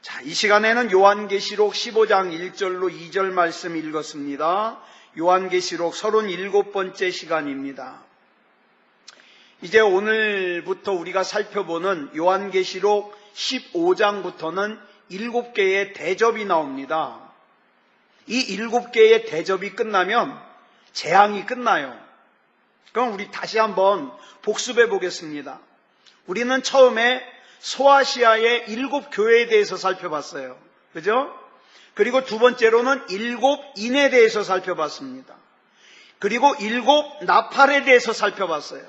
자, 이 시간에는 요한계시록 15장 1절로 2절 말씀 읽었습니다. 요한계시록 37번째 시간입니다. 이제 오늘부터 우리가 살펴보는 요한계시록 15장부터는 7개의 대접이 나옵니다. 이 7개의 대접이 끝나면 재앙이 끝나요. 그럼 우리 다시 한번 복습해 보겠습니다. 우리는 처음에 소아시아의 7교회에 대해서 살펴봤어요. 그죠? 그리고 두 번째로는 7인에 대해서 살펴봤습니다. 그리고 7 나팔에 대해서 살펴봤어요.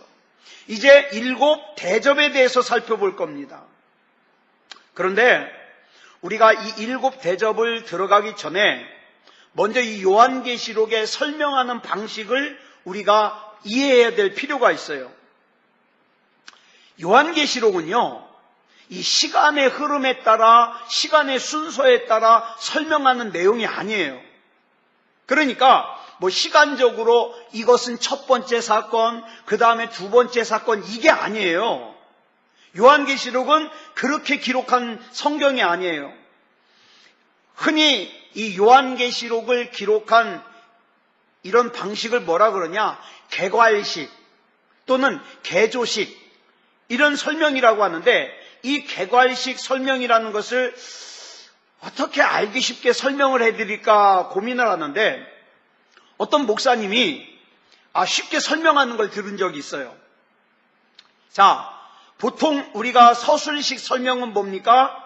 이제 7 대접에 대해서 살펴볼 겁니다. 그런데 우리가 이 7 대접을 들어가기 전에 먼저 이 요한계시록에 설명하는 방식을 우리가 이해해야 될 필요가 있어요. 요한계시록은요, 이 시간의 흐름에 따라, 시간의 순서에 따라 설명하는 내용이 아니에요. 그러니까 시간적으로 이것은 첫 번째 사건, 그 다음에 두 번째 사건, 이게 아니에요. 요한계시록은 그렇게 기록한 성경이 아니에요. 흔히 이 요한계시록을 기록한 이런 방식을 뭐라 그러냐? 개괄식 또는 개조식, 이런 설명이라고 하는데, 이 개괄식 설명이라는 것을 어떻게 알기 쉽게 설명을 해드릴까 고민을 하는데, 어떤 목사님이 쉽게 설명하는 걸 들은 적이 있어요. 자, 보통 우리가 서술식 설명은 뭡니까?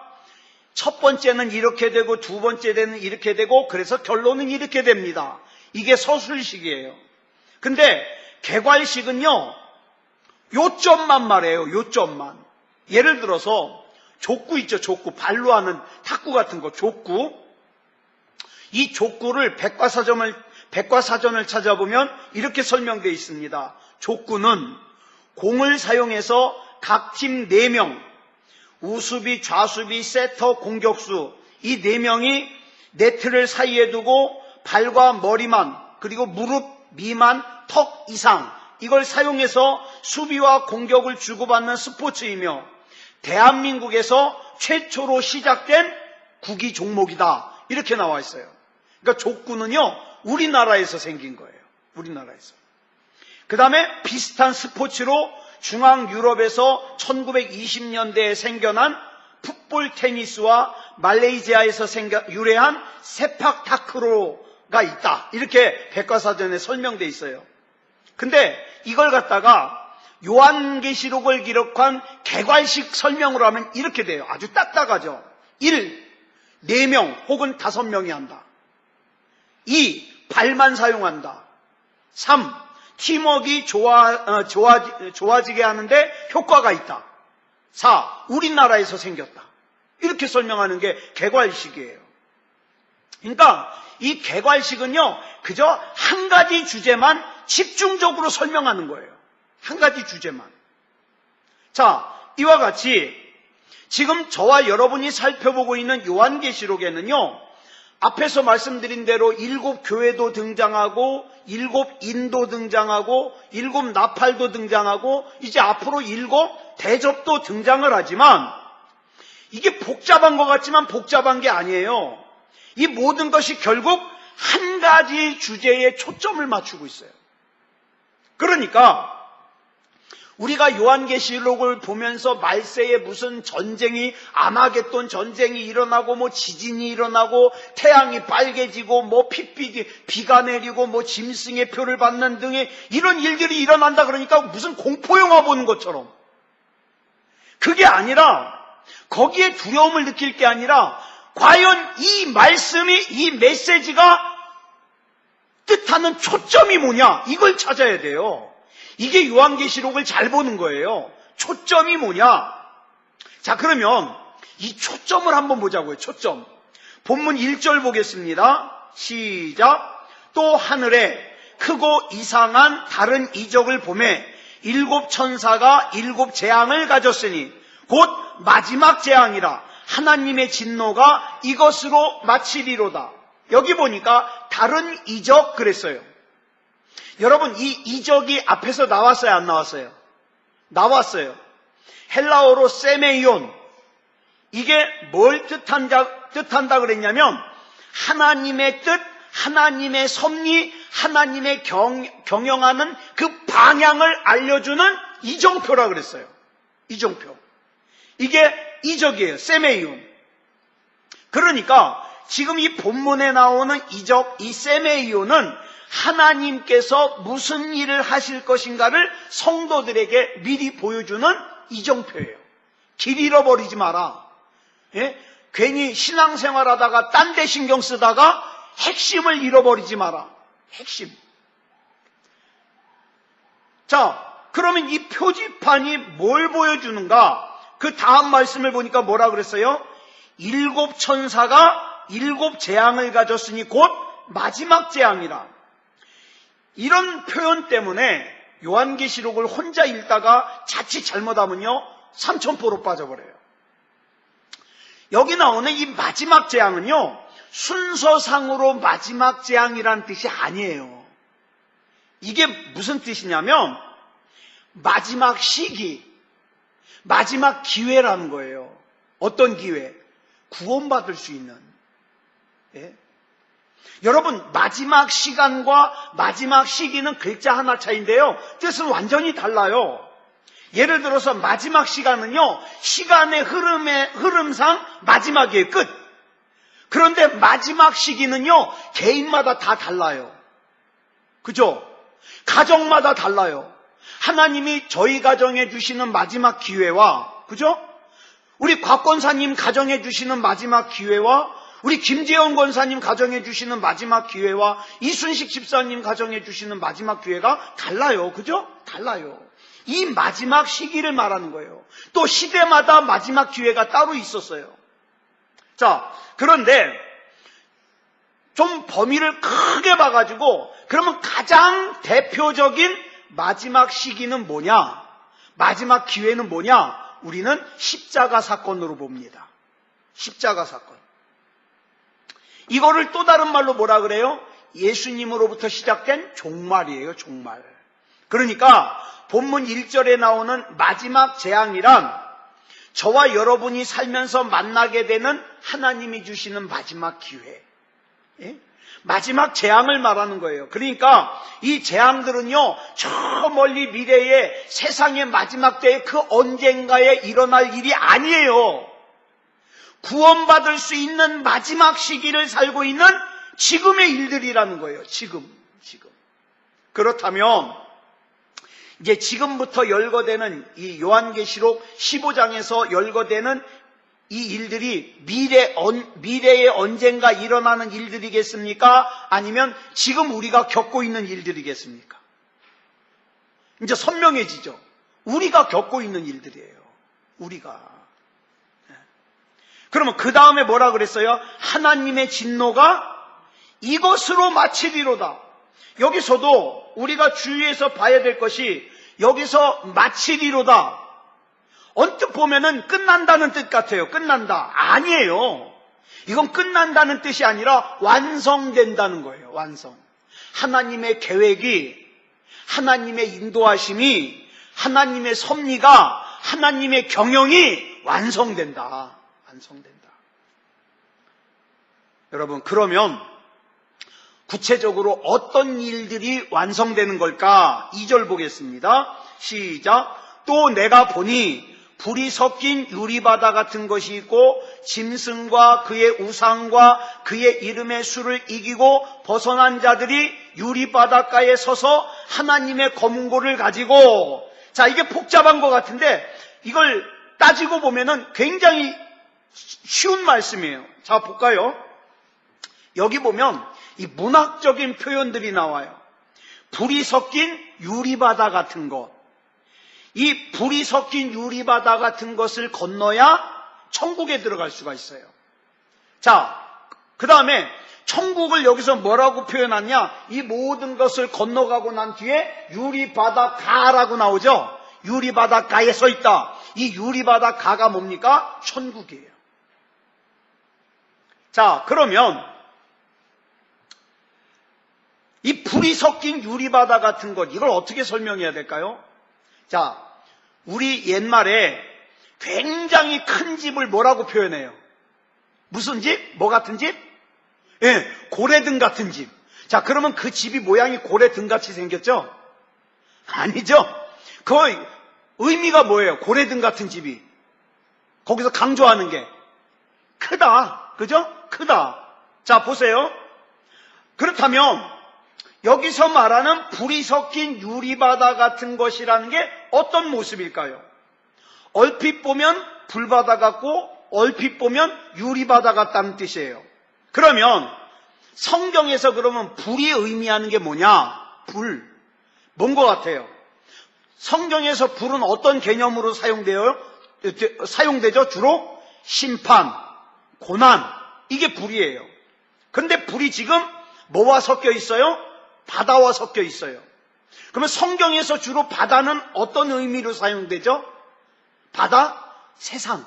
첫 번째는 이렇게 되고 두 번째는 이렇게 되고 그래서 결론은 이렇게 됩니다. 이게 서술식이에요. 근데 개괄식은요, 요점만 말해요. 요점만. 예를 들어서 족구 있죠. 족구. 발로 하는 탁구 같은 거, 족구. 이 족구를 백과사전을 찾아보면 이렇게 설명되어 있습니다. 족구는 공을 사용해서 각 팀 4명, 우수비, 좌수비, 세터, 공격수, 이 4명이 네트를 사이에 두고 발과 머리만, 그리고 무릎 미만, 턱 이상, 이걸 사용해서 수비와 공격을 주고받는 스포츠이며 대한민국에서 최초로 시작된 구기 종목이다, 이렇게 나와 있어요. 그러니까 족구는요, 우리나라에서 생긴 거예요. 우리나라에서. 그 다음에 비슷한 스포츠로 중앙 유럽에서 1920년대에 생겨난 풋볼 테니스와 말레이시아에서 유래한 세팍 타크로가 있다, 이렇게 백과사전에 설명되어 있어요. 근데 이걸 갖다가 요한계시록을 기록한 개괄식 설명으로 하면 이렇게 돼요. 아주 딱딱하죠. 1. 4명 혹은 5명이 한다. 2. 발만 사용한다. 3. 팀워크가 좋아지게 하는데 효과가 있다. 4. 우리나라에서 생겼다. 이렇게 설명하는 게 개괄식이에요. 그러니까 이 개괄식은요, 그저 한 가지 주제만 집중적으로 설명하는 거예요. 한 가지 주제만. 자, 이와 같이 지금 저와 여러분이 살펴보고 있는 요한계시록에는요, 앞에서 말씀드린 대로 7 교회도 등장하고 7 인도 등장하고 7 나팔도 등장하고 이제 앞으로 7 대접도 등장을 하지만, 이게 복잡한 것 같지만 복잡한 게 아니에요. 이 모든 것이 결국 한 가지 주제에 초점을 맞추고 있어요. 그러니까 우리가 요한계시록을 보면서 말세에 무슨 전쟁이, 아마겟돈 전쟁이 일어나고 지진이 일어나고 태양이 빨개지고 비가 내리고 짐승의 표를 받는 등의 이런 일들이 일어난다 그러니까 무슨 공포영화 보는 것처럼, 그게 아니라, 거기에 두려움을 느낄 게 아니라 과연 이 말씀이, 이 메시지가 뜻하는 초점이 뭐냐, 이걸 찾아야 돼요. 이게 요한계시록을 잘 보는 거예요. 초점이 뭐냐? 자, 그러면 이 초점을 한번 보자고요. 초점. 본문 1절 보겠습니다. 시작. 또 하늘에 크고 이상한 다른 이적을 보매 7 천사가 7 재앙을 가졌으니 곧 마지막 재앙이라 하나님의 진노가 이것으로 마치리로다. 여기 보니까 다른 이적 그랬어요. 여러분, 이 이적이 앞에서 나왔어요, 안 나왔어요? 나왔어요. 헬라어로 세메이온, 이게 뭘 뜻한다 그랬냐면 하나님의 뜻, 하나님의 섭리, 하나님의 경영하는 그 방향을 알려주는 이정표라 그랬어요. 이정표. 이게 이적이에요. 세메이온. 그러니까 지금 이 본문에 나오는 이적, 이 세메이온은 하나님께서 무슨 일을 하실 것인가를 성도들에게 미리 보여주는 이정표예요. 길 잃어버리지 마라. 예? 괜히 신앙생활하다가 딴 데 신경 쓰다가 핵심을 잃어버리지 마라. 핵심. 자, 그러면 이 표지판이 뭘 보여주는가? 그 다음 말씀을 보니까 뭐라 그랬어요? 7 천사가 7 재앙을 가졌으니 곧 마지막 재앙이라. 이런 표현 때문에 요한계시록을 혼자 읽다가 자칫 잘못하면요 3,000포로 빠져버려요. 여기 나오는 이 마지막 재앙은요 순서상으로 마지막 재앙이라는 뜻이 아니에요. 이게 무슨 뜻이냐면 마지막 시기, 마지막 기회라는 거예요. 어떤 기회? 구원받을 수 있는. 예? 여러분, 마지막 시간과 마지막 시기는 글자 하나 차이인데요 뜻은 완전히 달라요. 예를 들어서 마지막 시간은요 시간의 흐름상 마지막이에요. 끝. 그런데 마지막 시기는요 개인마다 다 달라요. 그죠? 가정마다 달라요. 하나님이 저희 가정에 주시는 마지막 기회와, 그죠? 우리 곽권사님 가정에 주시는 마지막 기회와 우리 김재원 권사님 가정에 주시는 마지막 기회와 이순식 집사님 가정에 주시는 마지막 기회가 달라요. 그죠? 달라요. 이 마지막 시기를 말하는 거예요. 또 시대마다 마지막 기회가 따로 있었어요. 자, 그런데 좀 범위를 크게 봐가지고 그러면 가장 대표적인 마지막 시기는 뭐냐? 마지막 기회는 뭐냐? 우리는 십자가 사건으로 봅니다. 십자가 사건. 이거를 또 다른 말로 뭐라 그래요? 예수님으로부터 시작된 종말이에요. 종말. 그러니까 본문 1절에 나오는 마지막 재앙이란 저와 여러분이 살면서 만나게 되는 하나님이 주시는 마지막 기회. 예? 마지막 재앙을 말하는 거예요. 그러니까 이 재앙들은요 저 멀리 미래에 세상의 마지막 때에 그 언젠가에 일어날 일이 아니에요. 구원받을 수 있는 마지막 시기를 살고 있는 지금의 일들이라는 거예요. 지금. 그렇다면 이제 지금부터 열거되는 이 요한계시록 15장에서 열거되는 이 일들이 미래에 언젠가 일어나는 일들이겠습니까? 아니면 지금 우리가 겪고 있는 일들이겠습니까? 이제 선명해지죠. 우리가 겪고 있는 일들이에요. 우리가. 그러면 그 다음에 뭐라 그랬어요? 하나님의 진노가 이것으로 마치리로다. 여기서도 우리가 주의해서 봐야 될 것이 여기서 마치리로다. 언뜻 보면은 끝난다는 뜻 같아요. 끝난다. 아니에요. 이건 끝난다는 뜻이 아니라 완성된다는 거예요. 완성. 하나님의 계획이, 하나님의 인도하심이, 하나님의 섭리가, 하나님의 경영이 완성된다. 완성된다. 여러분, 그러면 구체적으로 어떤 일들이 완성되는 걸까? 2절 보겠습니다. 시작. 또 내가 보니 불이 섞인 유리바다 같은 것이 있고 짐승과 그의 우상과 그의 이름의 수를 이기고 벗어난 자들이 유리바닷가에 서서 하나님의 검은고를 가지고, 자, 이게 복잡한 것 같은데 이걸 따지고 보면은 굉장히 쉬운 말씀이에요. 자, 볼까요? 여기 보면 이 문학적인 표현들이 나와요. 불이 섞인 유리바다 같은 것. 이 불이 섞인 유리바다 같은 것을 건너야 천국에 들어갈 수가 있어요. 자, 그 다음에 천국을 여기서 뭐라고 표현하냐? 이 모든 것을 건너가고 난 뒤에 유리바다가라고 나오죠. 유리바다가에 서 있다. 이 유리바다가가 뭡니까? 천국이에요. 자, 그러면 이 불이 섞인 유리바다 같은 것, 이걸 어떻게 설명해야 될까요? 자, 우리 옛말에 굉장히 큰 집을 뭐라고 표현해요? 무슨 집? 뭐 같은 집? 예, 고래등 같은 집. 자, 그러면 그 집이 모양이 고래등 같이 생겼죠? 아니죠? 그 의미가 뭐예요? 고래등 같은 집이. 거기서 강조하는 게 크다. 그죠? 크다. 자, 보세요. 그렇다면 여기서 말하는 불이 섞인 유리바다 같은 것이라는 게 어떤 모습일까요? 얼핏 보면 불바다 같고 얼핏 보면 유리바다 같다는 뜻이에요. 그러면 성경에서 그러면 불이 의미하는 게 뭐냐? 불. 뭔 것 같아요? 성경에서 불은 어떤 개념으로 사용되죠? 주로 심판, 고난, 이게 불이에요. 그런데 불이 지금 뭐와 섞여 있어요? 바다와 섞여 있어요. 그러면 성경에서 주로 바다는 어떤 의미로 사용되죠? 바다, 세상.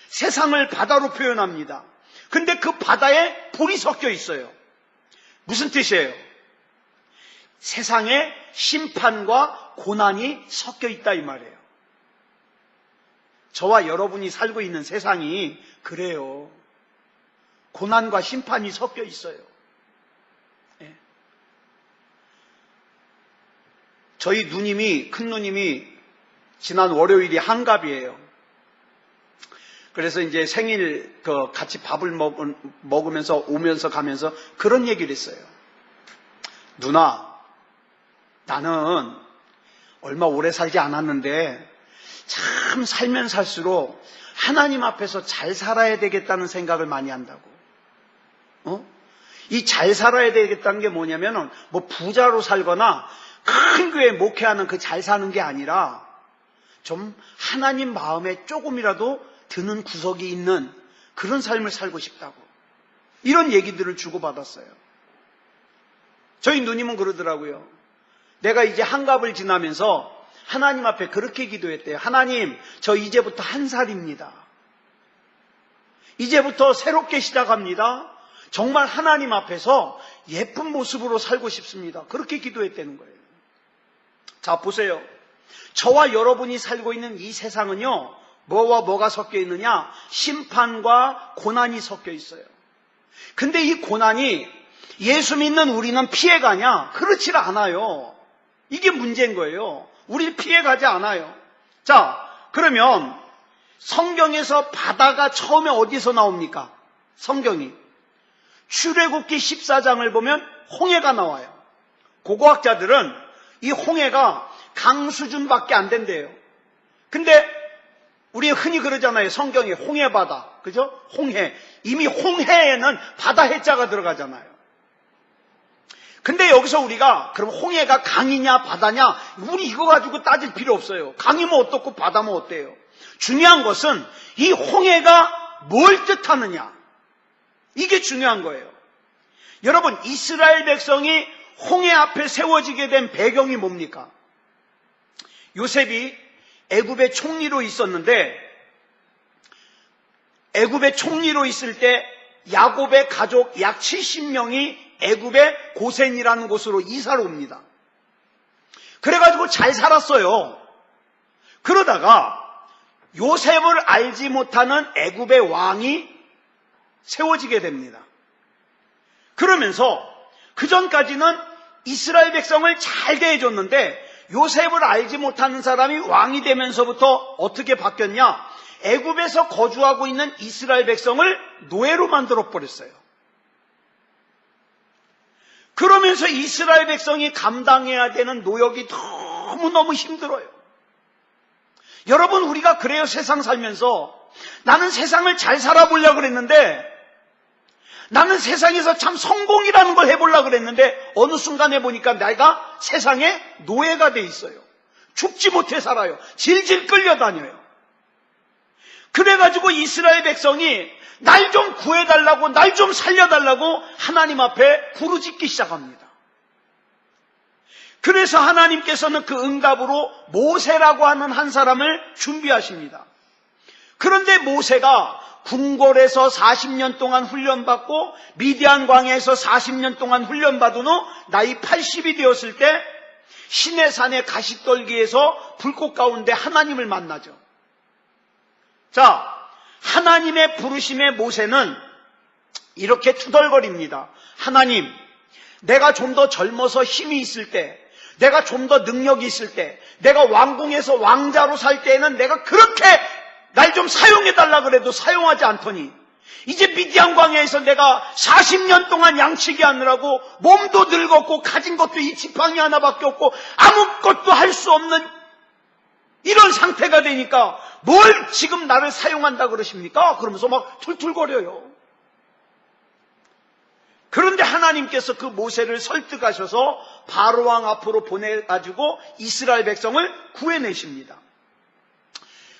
세상을 바다로 표현합니다. 근데 그 바다에 불이 섞여 있어요. 무슨 뜻이에요? 세상에 심판과 고난이 섞여 있다 이 말이에요. 저와 여러분이 살고 있는 세상이 그래요. 고난과 심판이 섞여 있어요. 예. 저희 누님이, 큰 누님이 지난 월요일이 한갑이에요. 그래서 이제 생일 같이 밥을 먹으면서 오면서 가면서 그런 얘기를 했어요. 누나, 나는 얼마 오래 살지 않았는데 참 살면 살수록 하나님 앞에서 잘 살아야 되겠다는 생각을 많이 한다고. 이 잘 살아야 되겠다는 게 뭐냐면은 뭐 부자로 살거나 큰 교회 목회하는 그 잘 사는 게 아니라 좀 하나님 마음에 조금이라도 드는 구석이 있는 그런 삶을 살고 싶다고. 이런 얘기들을 주고받았어요. 저희 누님은 그러더라고요. 내가 이제 한갑을 지나면서 하나님 앞에 그렇게 기도했대요. 하나님, 저 이제부터 1살입니다. 이제부터 새롭게 시작합니다. 정말 하나님 앞에서 예쁜 모습으로 살고 싶습니다. 그렇게 기도했다는 거예요. 자, 보세요. 저와 여러분이 살고 있는 이 세상은요, 뭐와 뭐가 섞여 있느냐? 심판과 고난이 섞여 있어요. 근데 이 고난이 예수 믿는 우리는 피해가냐? 그렇지 않아요. 이게 문제인 거예요. 우리 피해가지 않아요. 자, 그러면 성경에서 바다가 처음에 어디서 나옵니까? 성경이. 출애굽기 14장을 보면 홍해가 나와요. 고고학자들은 이 홍해가 강 수준밖에 안 된대요. 근데 우리 흔히 그러잖아요. 성경에 홍해바다. 그죠? 홍해. 이미 홍해에는 바다 해자가 들어가잖아요. 근데 여기서 우리가 그럼 홍해가 강이냐 바다냐 우리 이거 가지고 따질 필요 없어요. 강이면 어떻고 바다면 어때요? 중요한 것은 이 홍해가 뭘 뜻하느냐. 이게 중요한 거예요. 여러분, 이스라엘 백성이 홍해 앞에 세워지게 된 배경이 뭡니까? 요셉이 애굽의 총리로 있었는데 애굽의 총리로 있을 때 야곱의 가족 약 70명이 애굽의 고센이라는 곳으로 이사를 옵니다. 그래가지고 잘 살았어요. 그러다가 요셉을 알지 못하는 애굽의 왕이 세워지게 됩니다. 그러면서 그전까지는 이스라엘 백성을 잘 대해줬는데 요셉을 알지 못하는 사람이 왕이 되면서부터 어떻게 바뀌었냐? 애굽에서 거주하고 있는 이스라엘 백성을 노예로 만들어버렸어요. 그러면서 이스라엘 백성이 감당해야 되는 노역이 너무너무 힘들어요. 여러분, 우리가 그래요. 세상 살면서 나는 세상을 잘 살아보려고 그랬는데 나는 세상에서 참 성공이라는 걸 해보려고 그랬는데 어느 순간에 보니까 내가 세상에 노예가 돼 있어요. 죽지 못해 살아요. 질질 끌려다녀요. 그래가지고 이스라엘 백성이 날 좀 구해달라고, 날 좀 살려달라고 하나님 앞에 부르짖기 시작합니다. 그래서 하나님께서는 그 응답으로 모세라고 하는 한 사람을 준비하십니다. 그런데 모세가 궁궐에서 40년 동안 훈련받고 미디안 광야에서 40년 동안 훈련받은 후 나이 80이 되었을 때 시내산의 가시떨기에서 불꽃 가운데 하나님을 만나죠. 자, 하나님의 부르심에 모세는 이렇게 투덜거립니다. 하나님, 내가 좀 더 젊어서 힘이 있을 때, 내가 좀 더 능력이 있을 때, 내가 왕궁에서 왕자로 살 때에는 내가 그렇게 날 좀 사용해달라 그래도 사용하지 않더니 이제 미디안 광야에서 내가 40년 동안 양치기 하느라고 몸도 늙었고 가진 것도 이 지팡이 하나밖에 없고 아무것도 할 수 없는 이런 상태가 되니까 뭘 지금 나를 사용한다 그러십니까? 그러면서 막 툴툴거려요. 그런데 하나님께서 그 모세를 설득하셔서 바로왕 앞으로 보내가지고 이스라엘 백성을 구해내십니다.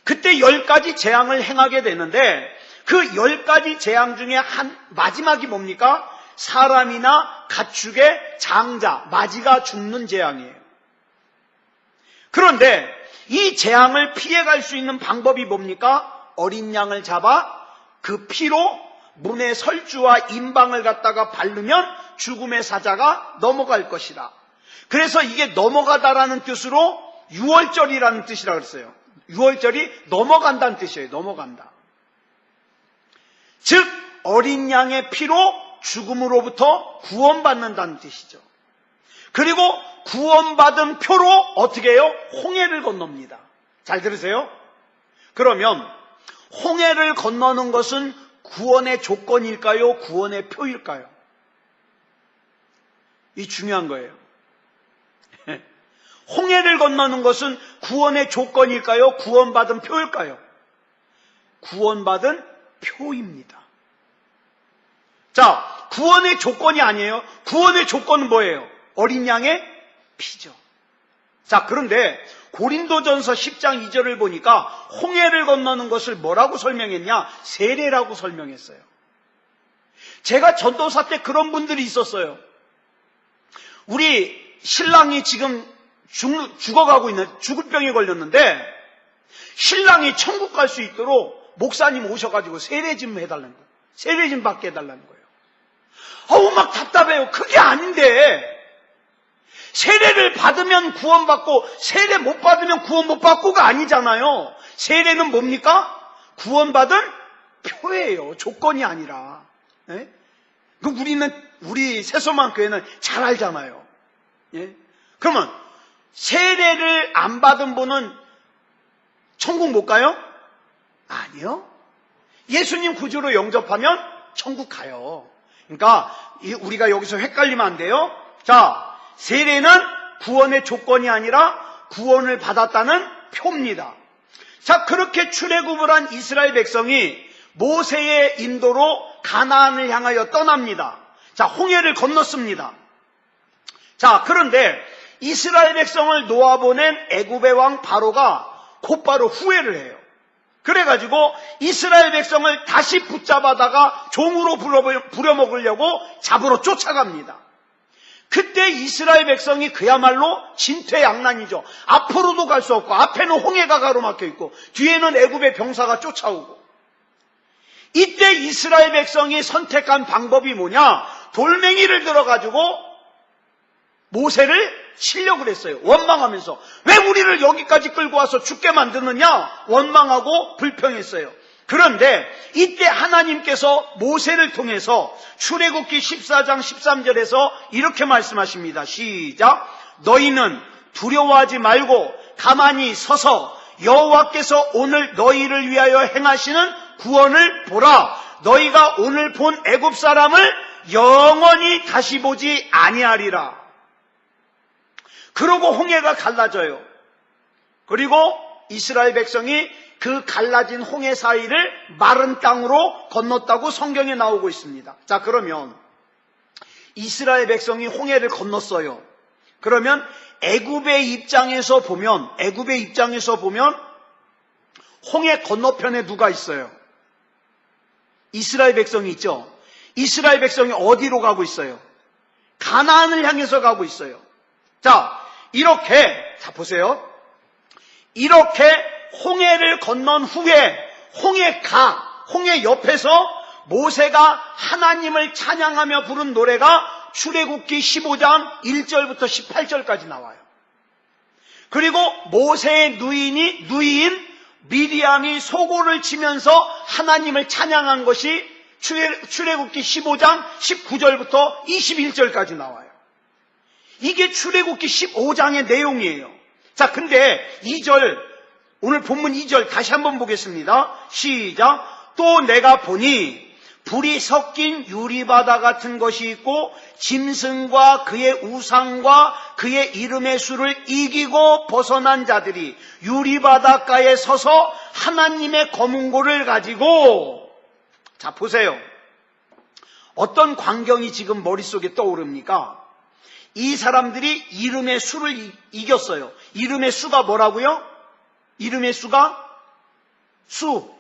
그때 10가지 재앙을 행하게 되는데 그 10가지 재앙 중에 한 마지막이 뭡니까? 사람이나 가축의 장자, 마지가 죽는 재앙이에요. 그런데 이 재앙을 피해갈 수 있는 방법이 뭡니까? 어린 양을 잡아 그 피로 문의 설주와 임방을 갖다가 바르면 죽음의 사자가 넘어갈 것이다. 그래서 이게 넘어가다라는 뜻으로 유월절이라는 뜻이라 그랬어요. 유월절이 넘어간다는 뜻이에요. 넘어간다. 즉 어린 양의 피로 죽음으로부터 구원받는다는 뜻이죠. 그리고 구원받은 표로 어떻게 해요? 홍해를 건넙니다. 잘 들으세요? 그러면 홍해를 건너는 것은 구원의 조건일까요? 구원의 표일까요? 이 중요한 거예요. 홍해를 건너는 것은 구원의 조건일까요? 구원받은 표일까요? 구원받은 표입니다. 자, 구원의 조건이 아니에요. 구원의 조건은 뭐예요? 어린 양의 피죠. 자, 그런데 고린도전서 10장 2절을 보니까 홍해를 건너는 것을 뭐라고 설명했냐? 세례라고 설명했어요. 제가 전도사 때 그런 분들이 있었어요. 우리 신랑이 지금 죽어가고 있는, 죽을 병에 걸렸는데 신랑이 천국 갈 수 있도록 목사님 오셔가지고 세례 좀 해달라는 거예요. 세례 좀 받게 해달라는 거예요. 어우, 막 답답해요. 그게 아닌데 세례를 받으면 구원받고 세례 못 받으면 구원 못 받고가 아니잖아요. 세례는 뭡니까? 구원받은 표예요. 조건이 아니라. 예? 우리 새소만 교회는 잘 알잖아요. 예? 그러면 세례를 안 받은 분은 천국 못 가요? 아니요. 예수님 구주로 영접하면 천국 가요. 그러니까 우리가 여기서 헷갈리면 안 돼요. 자, 세례는 구원의 조건이 아니라 구원을 받았다는 표입니다. 자, 그렇게 출애굽을 한 이스라엘 백성이 모세의 인도로 가나안을 향하여 떠납니다. 자, 홍해를 건넜습니다. 자, 그런데 이스라엘 백성을 놓아보낸 애굽의 왕 바로가 곧바로 후회를 해요. 그래가지고 이스라엘 백성을 다시 붙잡아다가 종으로 부려먹으려고 잡으러 쫓아갑니다. 그때 이스라엘 백성이 그야말로 진퇴양난이죠. 앞으로도 갈 수 없고 앞에는 홍해가 가로막혀 있고 뒤에는 애굽의 병사가 쫓아오고. 이때 이스라엘 백성이 선택한 방법이 뭐냐? 돌멩이를 들어가지고 모세를 치려고 그랬어요. 원망하면서. 왜 우리를 여기까지 끌고 와서 죽게 만드느냐? 원망하고 불평했어요. 그런데 이때 하나님께서 모세를 통해서 출애굽기 14장 13절에서 이렇게 말씀하십니다. 시작. 너희는 두려워하지 말고 가만히 서서 여호와께서 오늘 너희를 위하여 행하시는 구원을 보라. 너희가 오늘 본 애굽 사람을 영원히 다시 보지 아니하리라. 그러고 홍해가 갈라져요. 그리고 이스라엘 백성이 그 갈라진 홍해 사이를 마른 땅으로 건넜다고 성경에 나오고 있습니다. 자, 그러면 이스라엘 백성이 홍해를 건넜어요. 그러면 애굽의 입장에서 보면 홍해 건너편에 누가 있어요? 이스라엘 백성이 있죠. 이스라엘 백성이 어디로 가고 있어요? 가나안을 향해서 가고 있어요. 자, 자 보세요. 이렇게 홍해를 건넌 후에 홍해 옆에서 모세가 하나님을 찬양하며 부른 노래가 출애굽기 15장 1절부터 18절까지 나와요. 그리고 모세의 누이인 미리암이 소고를 치면서 하나님을 찬양한 것이 출애굽기 15장 19절부터 21절까지 나와요. 이게 출애굽기 15장의 내용이에요. 자, 근데 2절, 오늘 본문 2절 다시 한번 보겠습니다. 시작. 또 내가 보니 불이 섞인 유리바다 같은 것이 있고 짐승과 그의 우상과 그의 이름의 수를 이기고 벗어난 자들이 유리바닷가에 서서 하나님의 검은고를 가지고, 자 보세요. 어떤 광경이 지금 머릿속에 떠오릅니까? 이 사람들이 이름의 수를 이겼어요. 이름의 수가 뭐라고요? 이름의 수가 수.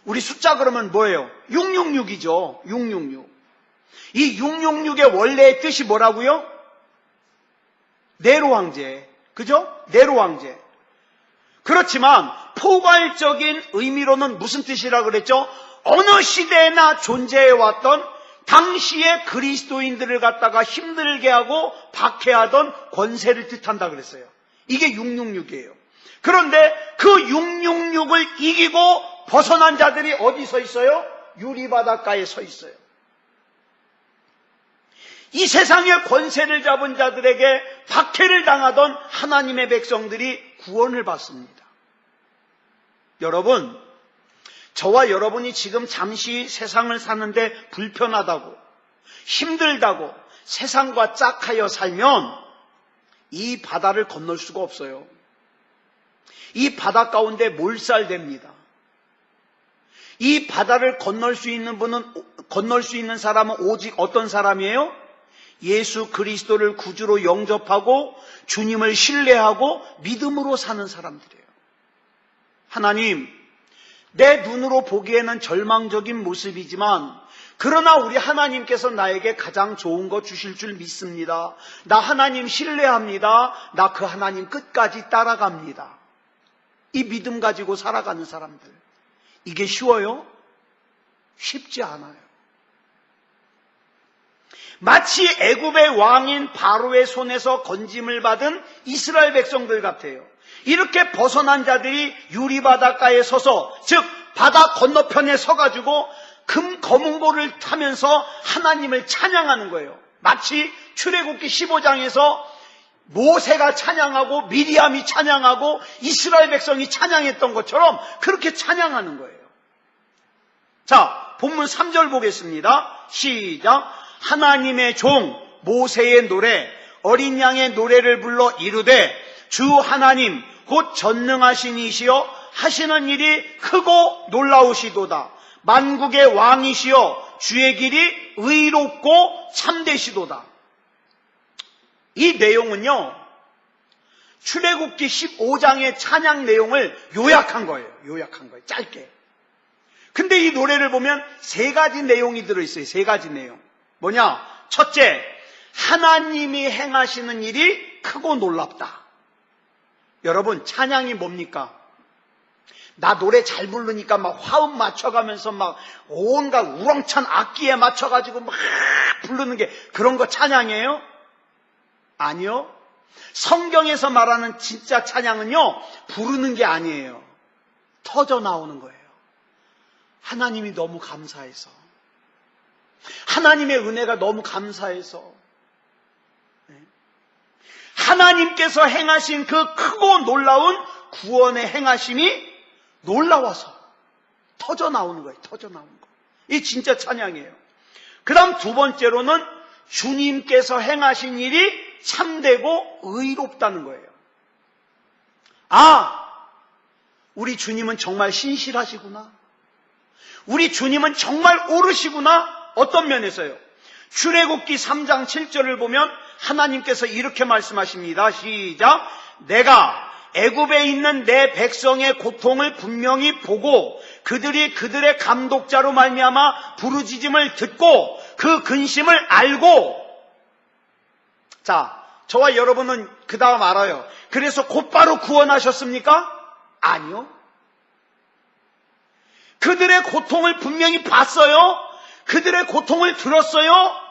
우리 숫자 그러면 뭐예요? 666이죠. 666. 이 666의 원래의 뜻이 뭐라고요? 네로 황제. 그죠? 네로 황제. 그렇지만 포괄적인 의미로는 무슨 뜻이라 그랬죠? 어느 시대에나 존재해왔던 당시의 그리스도인들을 갖다가 힘들게 하고 박해하던 권세를 뜻한다 그랬어요. 이게 666이에요. 그런데 그 666을 이기고 벗어난 자들이 어디 서 있어요? 유리바닷가에 서 있어요. 이 세상의 권세를 잡은 자들에게 박해를 당하던 하나님의 백성들이 구원을 받습니다. 여러분, 저와 여러분이 지금 잠시 세상을 사는데 불편하다고, 힘들다고, 세상과 짝하여 살면 이 바다를 건널 수가 없어요. 이 바다 가운데 몰살됩니다. 이 바다를 건널 수 있는 사람은 오직 어떤 사람이에요? 예수 그리스도를 구주로 영접하고 주님을 신뢰하고 믿음으로 사는 사람들이에요. 하나님, 내 눈으로 보기에는 절망적인 모습이지만 그러나 우리 하나님께서 나에게 가장 좋은 거 주실 줄 믿습니다. 나 하나님 신뢰합니다. 나 그 하나님 끝까지 따라갑니다. 이 믿음 가지고 살아가는 사람들, 이게 쉬워요? 쉽지 않아요. 마치 애굽의 왕인 바로의 손에서 건짐을 받은 이스라엘 백성들 같아요. 이렇게 벗어난 자들이 유리바닷가에 서서, 즉 바다 건너편에 서가지고 검은고를 타면서 하나님을 찬양하는 거예요. 마치 출애굽기 15장에서 모세가 찬양하고 미리암이 찬양하고 이스라엘 백성이 찬양했던 것처럼 그렇게 찬양하는 거예요. 자, 본문 3절 보겠습니다. 시작. 하나님의 종 모세의 노래, 어린 양의 노래를 불러 이르되 주 하나님 곧 전능하신 이시여 하시는 일이 크고 놀라우시도다. 만국의 왕이시여 주의 길이 의롭고 참되시도다. 이 내용은요, 출애굽기 15장의 찬양 내용을 요약한 거예요. 짧게. 근데 이 노래를 보면 세 가지 내용이 들어있어요. 세 가지 내용. 뭐냐? 첫째, 하나님이 행하시는 일이 크고 놀랍다. 여러분, 찬양이 뭡니까? 나 노래 잘 부르니까 막 화음 맞춰가면서 막 온갖 우렁찬 악기에 맞춰가지고 막 부르는 게 그런 거 찬양이에요? 아니요. 성경에서 말하는 진짜 찬양은요, 부르는 게 아니에요. 터져 나오는 거예요. 하나님이 너무 감사해서, 하나님의 은혜가 너무 감사해서, 하나님께서 행하신 그 크고 놀라운 구원의 행하심이 놀라워서 터져 나오는 거예요. 터져 나오는 거. 이 진짜 찬양이에요. 그 다음 두 번째로는 주님께서 행하신 일이 참되고 의롭다는 거예요. 아, 우리 주님은 정말 신실하시구나. 우리 주님은 정말 옳으시구나. 어떤 면에서요? 출애굽기 3장 7절을 보면 하나님께서 이렇게 말씀하십니다. 시작. 내가 애굽에 있는 내 백성의 고통을 분명히 보고 그들이 그들의 감독자로 말미암아 부르짖음을 듣고 그 근심을 알고. 자, 저와 여러분은 그 다음 알아요. 그래서 곧바로 구원하셨습니까? 아니요. 그들의 고통을 분명히 봤어요. 그들의 고통을 들었어요.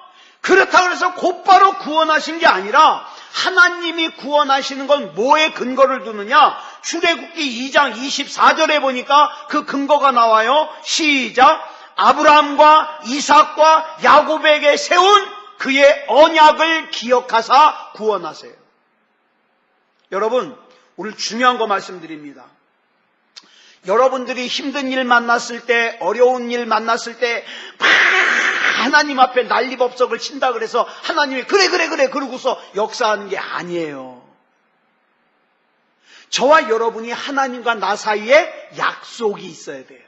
그렇다고 해서 곧바로 구원하신 게 아니라 하나님이 구원하시는 건 뭐에 근거를 두느냐? 출애굽기 2장 24절에 보니까 그 근거가 나와요. 시작. 아브라함과 이삭과 야곱에게 세운 그의 언약을 기억하사 구원하세요. 여러분, 오늘 중요한 거 말씀드립니다. 여러분들이 힘든 일 만났을 때, 어려운 일 만났을 때 하나님 앞에 난리법석을 친다 그래서 하나님이 그래 그러고서 역사하는 게 아니에요. 저와 여러분이 하나님과 나 사이에 약속이 있어야 돼요.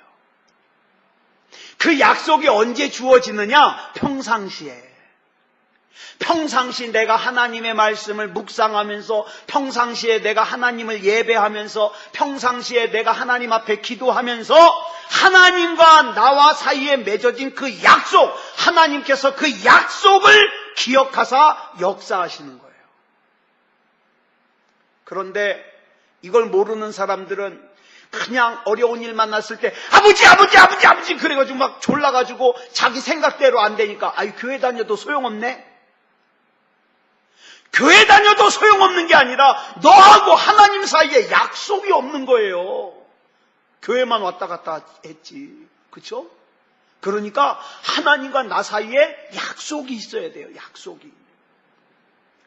그 약속이 언제 주어지느냐? 평상시에. 평상시 내가 하나님의 말씀을 묵상하면서, 평상시에 내가 하나님을 예배하면서, 평상시에 내가 하나님 앞에 기도하면서 하나님과 나와 사이에 맺어진 그 약속, 하나님께서 그 약속을 기억하사 역사하시는 거예요. 그런데 이걸 모르는 사람들은 그냥 어려운 일 만났을 때 아버지 그래가지고 막 졸라가지고 자기 생각대로 안 되니까 아유 교회 다녀도 소용없네. 교회 다녀도 소용없는 게 아니라 너하고 하나님 사이에 약속이 없는 거예요. 교회만 왔다 갔다 했지. 그렇죠? 그러니까 하나님과 나 사이에 약속이 있어야 돼요. 약속이.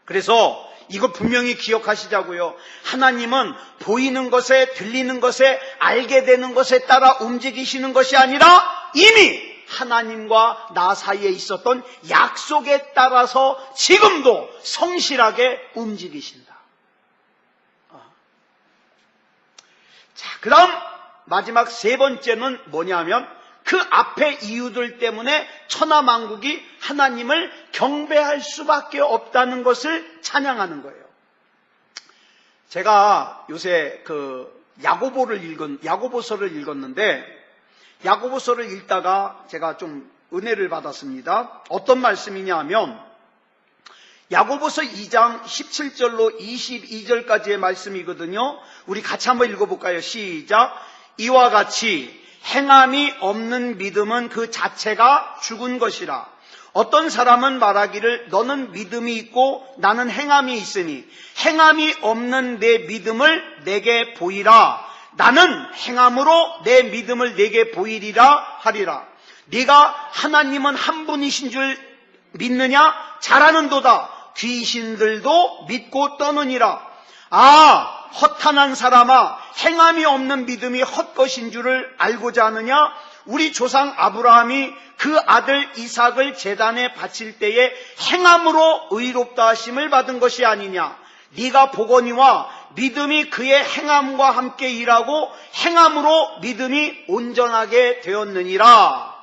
그래서 이거 분명히 기억하시자고요. 하나님은 보이는 것에, 들리는 것에, 알게 되는 것에 따라 움직이시는 것이 아니라 이미 하나님과 나 사이에 있었던 약속에 따라서 지금도 성실하게 움직이신다. 자, 그 다음 마지막 세 번째는 뭐냐면 그 앞에 이유들 때문에 천하만국이 하나님을 경배할 수밖에 없다는 것을 찬양하는 거예요. 제가 요새 야고보서를 읽었는데 야고보서를 읽다가 제가 좀 은혜를 받았습니다. 어떤 말씀이냐 하면 야고보서 2장 17절로 22절까지의 말씀이거든요. 우리 같이 한번 읽어볼까요? 시작. 이와 같이 행함이 없는 믿음은 그 자체가 죽은 것이라. 어떤 사람은 말하기를 너는 믿음이 있고 나는 행함이 있으니 행함이 없는 내 믿음을 내게 보이라. 나는 행함으로 내 믿음을 내게 보이리라 하리라. 네가 하나님은 한 분이신 줄 믿느냐? 잘하는도다. 귀신들도 믿고 떠느니라. 아, 허탄한 사람아, 행함이 없는 믿음이 헛것인 줄을 알고자 하느냐? 우리 조상 아브라함이 그 아들 이삭을 제단에 바칠 때에 행함으로 의롭다 하심을 받은 것이 아니냐? 네가 보거니와 믿음이 그의 행함과 함께 일하고 행함으로 믿음이 온전하게 되었느니라.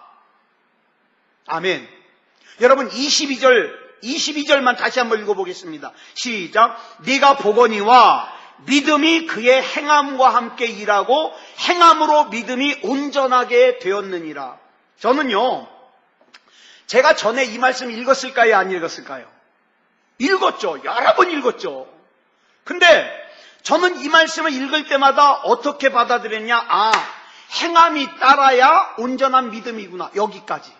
아멘. 여러분 22절만 다시 한번 읽어보겠습니다. 시작. 네가 보거니와 믿음이 그의 행함과 함께 일하고 행함으로 믿음이 온전하게 되었느니라. 저는요, 제가 전에 이 말씀 읽었을까요? 안 읽었을까요? 읽었죠. 여러 번 읽었죠. 근데 저는 이 말씀을 읽을 때마다 어떻게 받아들였냐? 아, 행함이 따라야 온전한 믿음이구나. 여기까지.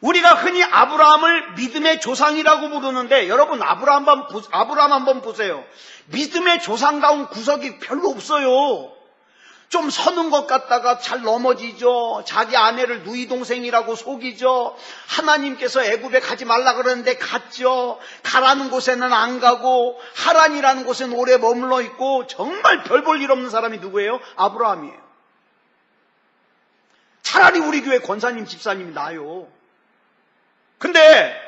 우리가 흔히 아브라함을 믿음의 조상이라고 부르는데 여러분 아브라함 한번 보세요. 믿음의 조상다운 구석이 별로 없어요. 좀 서는 것 같다가 잘 넘어지죠. 자기 아내를 누이 동생이라고 속이죠. 하나님께서 애굽에 가지 말라 그러는데 갔죠. 가라는 곳에는 안 가고 하란이라는 곳에는 오래 머물러 있고 정말 별 볼 일 없는 사람이 누구예요? 아브라함이에요. 차라리 우리 교회 권사님 집사님이 나아요. 근데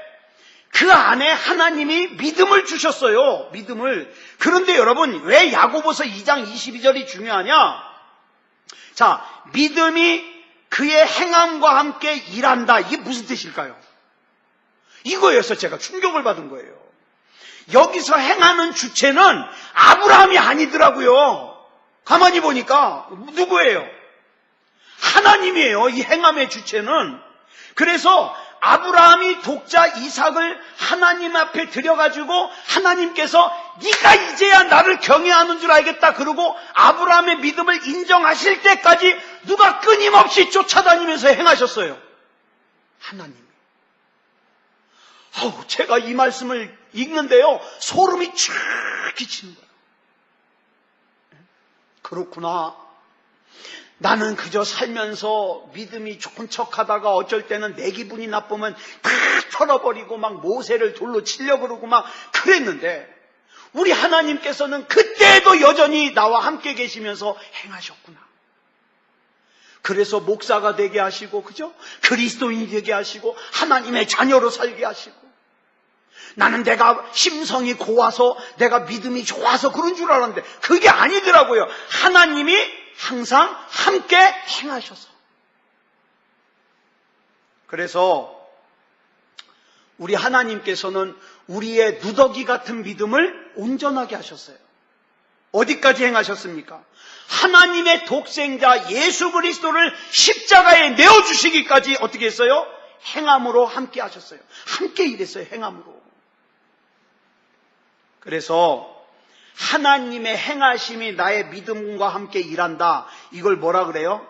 그 안에 하나님이 믿음을 주셨어요. 믿음을. 그런데 여러분 왜 야고보서 2장 22절이 중요하냐? 자, 믿음이 그의 행함과 함께 일한다. 이게 무슨 뜻일까요? 이거여서 제가 충격을 받은 거예요. 여기서 행하는 주체는 아브라함이 아니더라고요. 가만히 보니까 누구예요? 하나님이에요. 이 행함의 주체는. 그래서 아브라함이 독자 이삭을 하나님 앞에 들여가지고 하나님께서 네가 이제야 나를 경외하는 줄 알겠다 그러고 아브라함의 믿음을 인정하실 때까지 누가 끊임없이 쫓아다니면서 행하셨어요? 하나님이. 제가 이 말씀을 읽는데요 소름이 쫙 끼치는 거예요. 그렇구나. 나는 그저 살면서 믿음이 좋은 척하다가 어쩔 때는 내 기분이 나쁘면 다 털어버리고 막 모세를 돌로 치려 그러고 막 그랬는데 우리 하나님께서는 그때도 여전히 나와 함께 계시면서 행하셨구나. 그래서 목사가 되게 하시고, 그죠? 그리스도인이 되게 하시고, 하나님의 자녀로 살게 하시고. 나는 내가 심성이 고와서, 내가 믿음이 좋아서 그런 줄 알았는데, 그게 아니더라고요. 하나님이 항상 함께 행하셔서. 그래서, 우리 하나님께서는 우리의 누더기 같은 믿음을 온전하게 하셨어요. 어디까지 행하셨습니까? 하나님의 독생자 예수 그리스도를 십자가에 내어주시기까지 어떻게 했어요? 행함으로 함께 하셨어요. 함께 일했어요. 행함으로. 그래서 하나님의 행하심이 나의 믿음과 함께 일한다. 이걸 뭐라 그래요?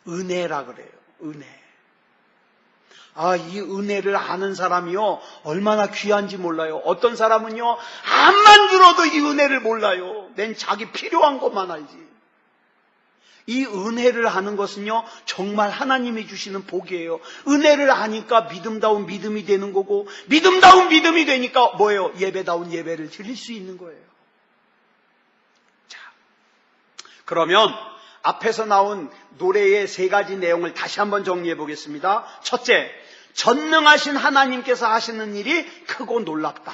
은혜라 그래요. 은혜. 이 은혜를 아는 사람이요 얼마나 귀한지 몰라요. 어떤 사람은요 암만 들어도 이 은혜를 몰라요. 낸 자기 필요한 것만 알지. 이 은혜를 아는 것은요 정말 하나님이 주시는 복이에요. 은혜를 아니까 믿음다운 믿음이 되는 거고, 믿음다운 믿음이 되니까 뭐예요? 예배다운 예배를 드릴 수 있는 거예요. 자, 그러면 앞에서 나온 노래의 세 가지 내용을 다시 한번 정리해 보겠습니다. 첫째, 전능하신 하나님께서 하시는 일이 크고 놀랍다.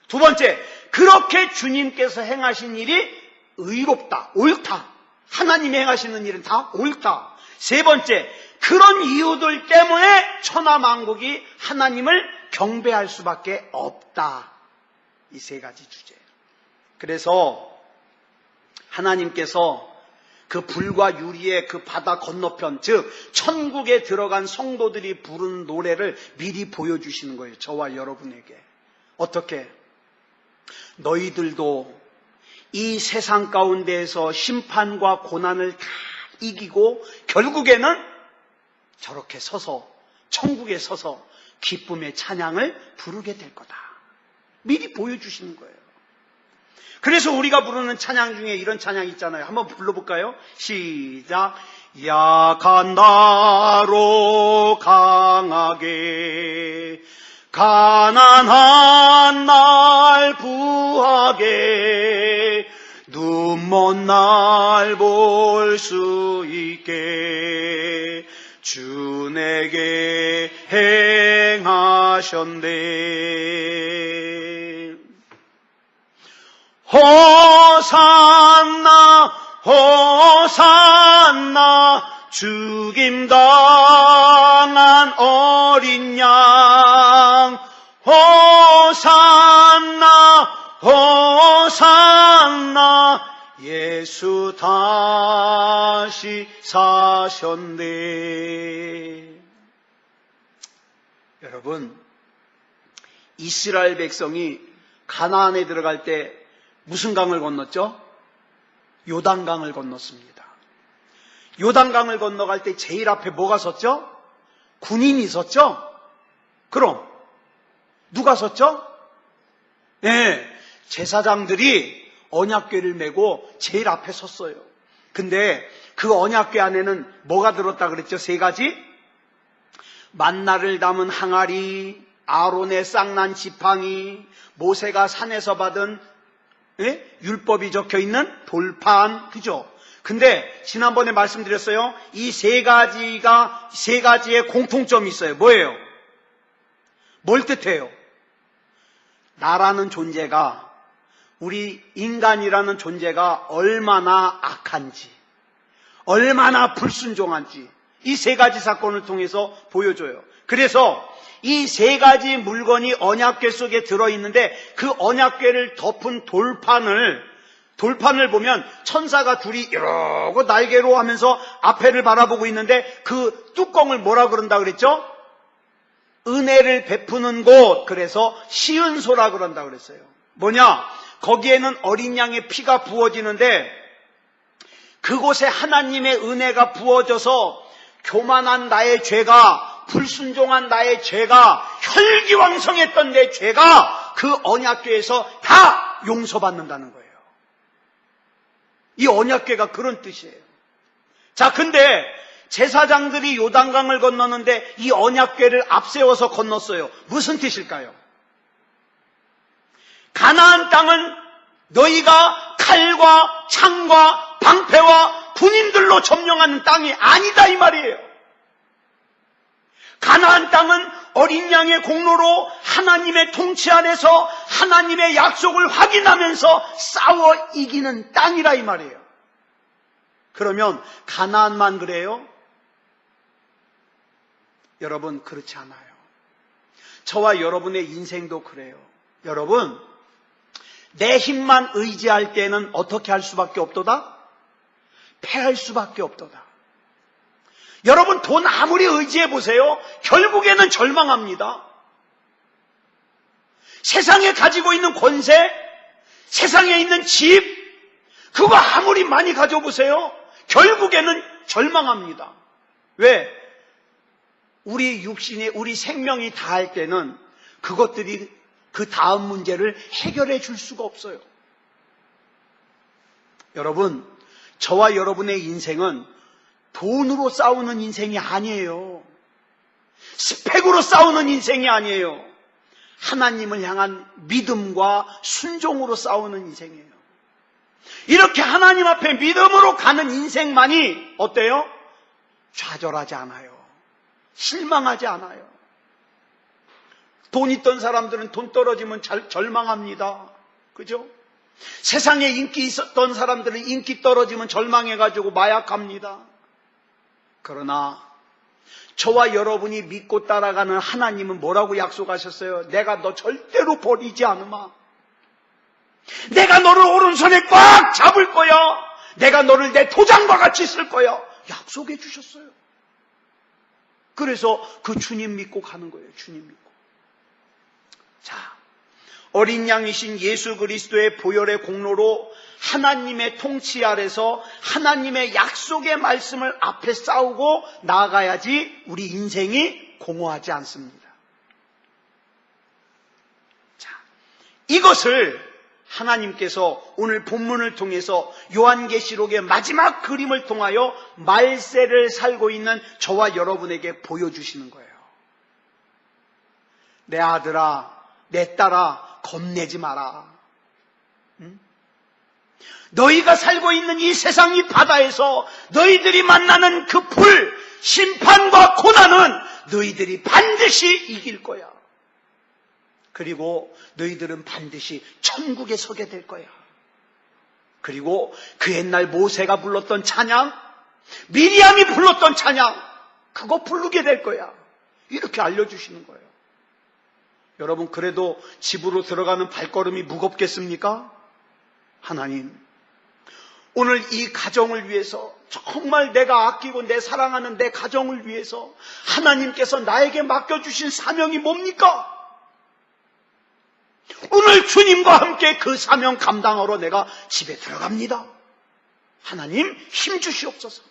두 번째, 그렇게 주님께서 행하신 일이 의롭다, 옳다. 하나님이 행하시는 일은 다 옳다. 세 번째, 그런 이유들 때문에 천하만국이 하나님을 경배할 수밖에 없다. 이 세 가지 주제. 그래서 하나님께서 그 불과 유리의 그 바다 건너편, 즉 천국에 들어간 성도들이 부르는 노래를 미리 보여주시는 거예요. 저와 여러분에게. 어떻게? 너희들도 이 세상 가운데에서 심판과 고난을 다 이기고 결국에는 저렇게 서서 천국에 서서 기쁨의 찬양을 부르게 될 거다. 미리 보여주시는 거예요. 그래서 우리가 부르는 찬양 중에 이런 찬양 있잖아요. 한번 불러볼까요? 시작. 약한 나로 강하게, 가난한 날 구하게, 눈먼 날 볼 수 있게 주 내게 행하셨네. 호산나 호산나 죽임당한 어린 양, 호산나 호산나 예수 다시 사셨네. 여러분, 이스라엘 백성이 가나안에 들어갈 때 무슨 강을 건넜죠? 요단강을 건넜습니다. 요단강을 건너갈 때 제일 앞에 뭐가 섰죠? 군인이 섰죠? 그럼 누가 섰죠? 네, 제사장들이 언약궤를 메고 제일 앞에 섰어요. 근데 그 언약궤 안에는 뭐가 들었다 그랬죠? 세 가지? 만나를 담은 항아리, 아론의 쌍난 지팡이, 모세가 산에서 받은 율법이 적혀있는 돌판, 그죠? 근데 지난번에 말씀드렸어요. 이 세 가지의 공통점이 있어요. 뭐예요? 뭘 뜻해요? 나라는 존재가, 우리 인간이라는 존재가 얼마나 악한지, 얼마나 불순종한지 이 세 가지 사건을 통해서 보여줘요. 그래서 이 세 가지 물건이 언약궤 속에 들어있는데 그 언약궤를 덮은 돌판을 보면 천사가 둘이 이러고 날개로 하면서 앞에를 바라보고 있는데 그 뚜껑을 뭐라 그런다 그랬죠? 은혜를 베푸는 곳, 그래서 시은소라 그런다 그랬어요. 뭐냐? 거기에는 어린 양의 피가 부어지는데 그곳에 하나님의 은혜가 부어져서 교만한 나의 죄가, 불순종한 나의 죄가, 혈기왕성했던 내 죄가 그 언약궤에서 다 용서받는다는 거예요. 이 언약궤가 그런 뜻이에요. 자, 근데 제사장들이 요단강을 건너는데 이 언약궤를 앞세워서 건넜어요. 무슨 뜻일까요? 가나안 땅은 너희가 칼과 창과 방패와 군인들로 점령하는 땅이 아니다, 이 말이에요. 가나안 땅은 어린 양의 공로로 하나님의 통치 안에서 하나님의 약속을 확인하면서 싸워 이기는 땅이라, 이 말이에요. 그러면 가나안만 그래요? 여러분, 그렇지 않아요. 저와 여러분의 인생도 그래요. 여러분, 내 힘만 의지할 때는 어떻게 할 수밖에 없도다? 패할 수밖에 없도다. 여러분, 돈 아무리 의지해 보세요. 결국에는 절망합니다. 세상에 가지고 있는 권세, 세상에 있는 집, 그거 아무리 많이 가져보세요. 결국에는 절망합니다. 왜? 우리 육신이, 우리 생명이 다할 때는 그것들이 그 다음 문제를 해결해 줄 수가 없어요. 여러분, 저와 여러분의 인생은 돈으로 싸우는 인생이 아니에요. 스펙으로 싸우는 인생이 아니에요. 하나님을 향한 믿음과 순종으로 싸우는 인생이에요. 이렇게 하나님 앞에 믿음으로 가는 인생만이 어때요? 좌절하지 않아요. 실망하지 않아요. 돈 있던 사람들은 돈 떨어지면 절망합니다. 그죠? 세상에 인기 있었던 사람들은 인기 떨어지면 절망해가지고 마약합니다. 그러나 저와 여러분이 믿고 따라가는 하나님은 뭐라고 약속하셨어요? 내가 너 절대로 버리지 않으마. 내가 너를 오른손에 꽉 잡을 거야. 내가 너를 내 도장과 같이 쓸 거야. 약속해 주셨어요. 그래서 그 주님 믿고 가는 거예요. 주님 믿고. 자, 어린 양이신 예수 그리스도의 보혈의 공로로 하나님의 통치 아래서 하나님의 약속의 말씀을 앞에 싸우고 나아가야지 우리 인생이 공허하지 않습니다. 자, 이것을 하나님께서 오늘 본문을 통해서 요한계시록의 마지막 그림을 통하여 말세를 살고 있는 저와 여러분에게 보여주시는 거예요. 내 아들아, 내 딸아, 겁내지 마라. 응? 너희가 살고 있는 이 세상 이 바다에서 너희들이 만나는 그 불, 심판과 고난은 너희들이 반드시 이길 거야. 그리고 너희들은 반드시 천국에 서게 될 거야. 그리고 그 옛날 모세가 불렀던 찬양, 미리암이 불렀던 찬양, 그거 부르게 될 거야. 이렇게 알려주시는 거예요. 여러분, 그래도 집으로 들어가는 발걸음이 무겁겠습니까? 하나님, 오늘 이 가정을 위해서, 정말 내가 아끼고 내 사랑하는 내 가정을 위해서 하나님께서 나에게 맡겨주신 사명이 뭡니까? 오늘 주님과 함께 그 사명 감당하러 내가 집에 들어갑니다. 하나님, 힘 주시옵소서.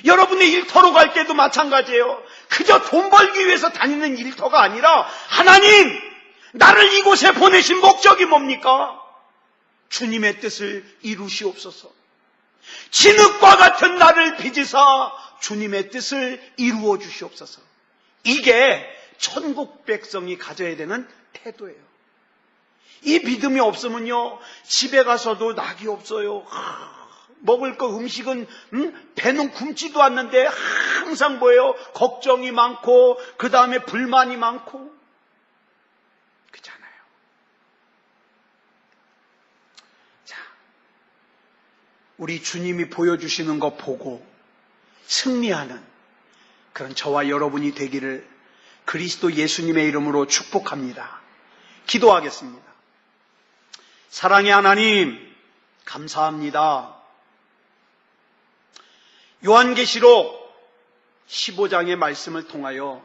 여러분의 일터로 갈 때도 마찬가지예요. 그저 돈 벌기 위해서 다니는 일터가 아니라 하나님, 나를 이곳에 보내신 목적이 뭡니까? 주님의 뜻을 이루시옵소서. 진흙과 같은 나를 빚으사 주님의 뜻을 이루어 주시옵소서. 이게 천국 백성이 가져야 되는 태도예요. 이 믿음이 없으면요, 집에 가서도 낙이 없어요. 먹을 거 음식은 배는 굶지도 않는데 항상 뭐예요? 걱정이 많고 그 다음에 불만이 많고 그렇잖아요. 자, 우리 주님이 보여주시는 거 보고 승리하는 그런 저와 여러분이 되기를 그리스도 예수님의 이름으로 축복합니다. 기도하겠습니다. 사랑의 하나님, 감사합니다. 요한계시록 15장의 말씀을 통하여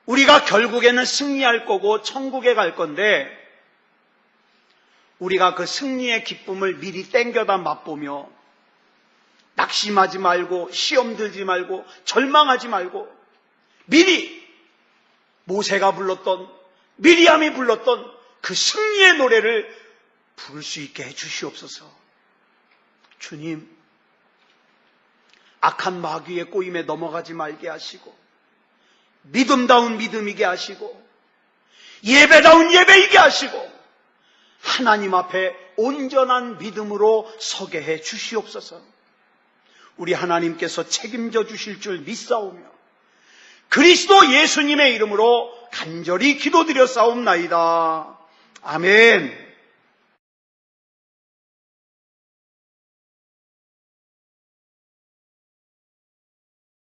우리가 결국에는 승리할 거고 천국에 갈 건데 우리가 그 승리의 기쁨을 미리 땡겨다 맛보며 낙심하지 말고 시험 들지 말고 절망하지 말고 미리 모세가 불렀던 미리암이 불렀던 그 승리의 노래를 부를 수 있게 해 주시옵소서. 주님, 악한 마귀의 꼬임에 넘어가지 말게 하시고 믿음다운 믿음이게 하시고 예배다운 예배이게 하시고 하나님 앞에 온전한 믿음으로 서게 해 주시옵소서. 우리 하나님께서 책임져 주실 줄 믿사오며 그리스도 예수님의 이름으로 간절히 기도드려 싸움나이다. 아멘.